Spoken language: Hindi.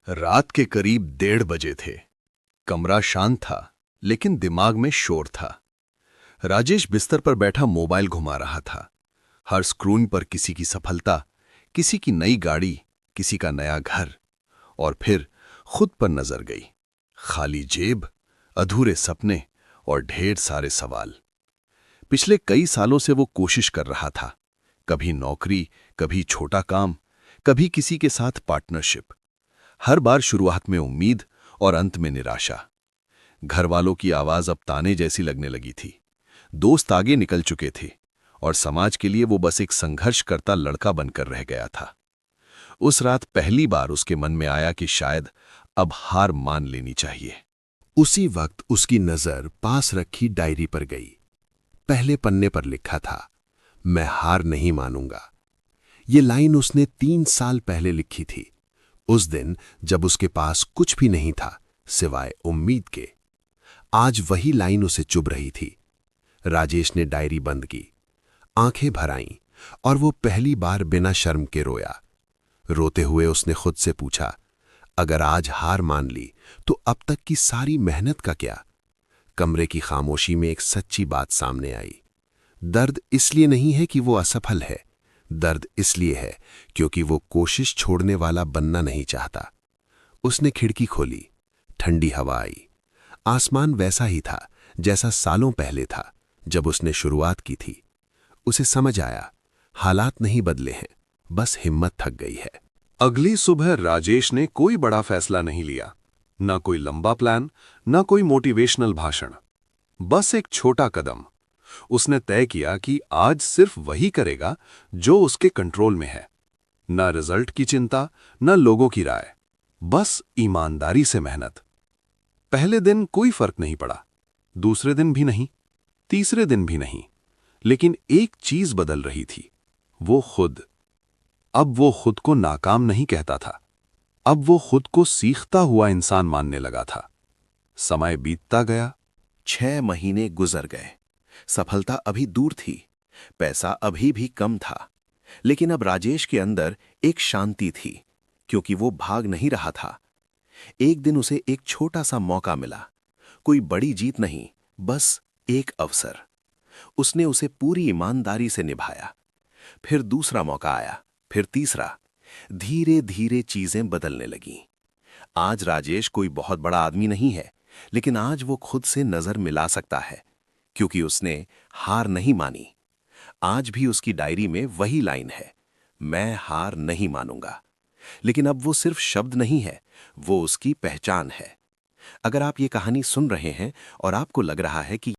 रात के करीब 1:30 बजे थे। कमरा शांत था, लेकिन दिमाग में शोर था। राजेश बिस्तर पर बैठा मोबाइल घुमा रहा था। हर स्क्रीन पर किसी की सफलता, किसी की नई गाड़ी, किसी का नया घर, और फिर खुद पर नजर गई। खाली जेब, अधूरे सपने और ढेर सारे सवाल। पिछले कई सालों से वो कोशिश कर रहा था, कभी नौकरी, कभी छोटा काम, कभी किसी के साथ पार्टनरशिप। हर बार शुरुआत में उम्मीद और अंत में निराशा। घर वालों की आवाज अब ताने जैसी लगने लगी थी। दोस्त आगे निकल चुके थे और समाज के लिए वो बस एक संघर्ष करता लड़का बनकर रह गया था। उस रात पहली बार उसके मन में आया कि शायद अब हार मान लेनी चाहिए। उसी वक्त उसकी नजर पास रखी डायरी पर गई। पहले पन्ने पर लिखा था, मैं हार नहीं मानूंगा। ये लाइन उसने 3 साल पहले लिखी थी, उस दिन जब उसके पास कुछ भी नहीं था सिवाय उम्मीद के। आज वही लाइन उसे चुभ रही थी। राजेश ने डायरी बंद की, आंखें भर आईं और वो पहली बार बिना शर्म के रोया। रोते हुए उसने खुद से पूछा, अगर आज हार मान ली तो अब तक की सारी मेहनत का क्या? कमरे की खामोशी में एक सच्ची बात सामने आई। दर्द इसलिए नहीं है कि वो असफल है, दर्द इसलिए है क्योंकि वो कोशिश छोड़ने वाला बनना नहीं चाहता। उसने खिड़की खोली, ठंडी हवा आई। आसमान वैसा ही था जैसा सालों पहले था जब उसने शुरुआत की थी। उसे समझ आया, हालात नहीं बदले हैं, बस हिम्मत थक गई है। अगली सुबह राजेश ने कोई बड़ा फैसला नहीं लिया, ना कोई लंबा प्लान, ना कोई मोटिवेशनल भाषण, बस एक छोटा कदम। उसने तय किया कि आज सिर्फ वही करेगा जो उसके कंट्रोल में है। ना रिजल्ट की चिंता, ना लोगों की राय, बस ईमानदारी से मेहनत। पहले दिन कोई फर्क नहीं पड़ा, दूसरे दिन भी नहीं, तीसरे दिन भी नहीं, लेकिन एक चीज बदल रही थी, वो खुद। अब वो खुद को नाकाम नहीं कहता था, अब वो खुद को सीखता हुआ इंसान मानने लगा था। समय बीतता गया। 6 महीने गुजर गए। सफलता अभी दूर थी, पैसा अभी भी कम था, लेकिन अब राजेश के अंदर एक शांति थी, क्योंकि वो भाग नहीं रहा था। एक दिन उसे एक छोटा सा मौका मिला, कोई बड़ी जीत नहीं, बस एक अवसर। उसने उसे पूरी ईमानदारी से निभाया। फिर दूसरा मौका आया, फिर तीसरा। धीरे धीरे चीजें बदलने लगीं। आज राजेश कोई बहुत बड़ा आदमी नहीं है, लेकिन आज वो खुद से नजर मिला सकता है, क्योंकि उसने हार नहीं मानी। आज भी उसकी डायरी में वही लाइन है, मैं हार नहीं मानूंगा। लेकिन अब वो सिर्फ शब्द नहीं है, वो उसकी पहचान है। अगर आप ये कहानी सुन रहे हैं और आपको लग रहा है कि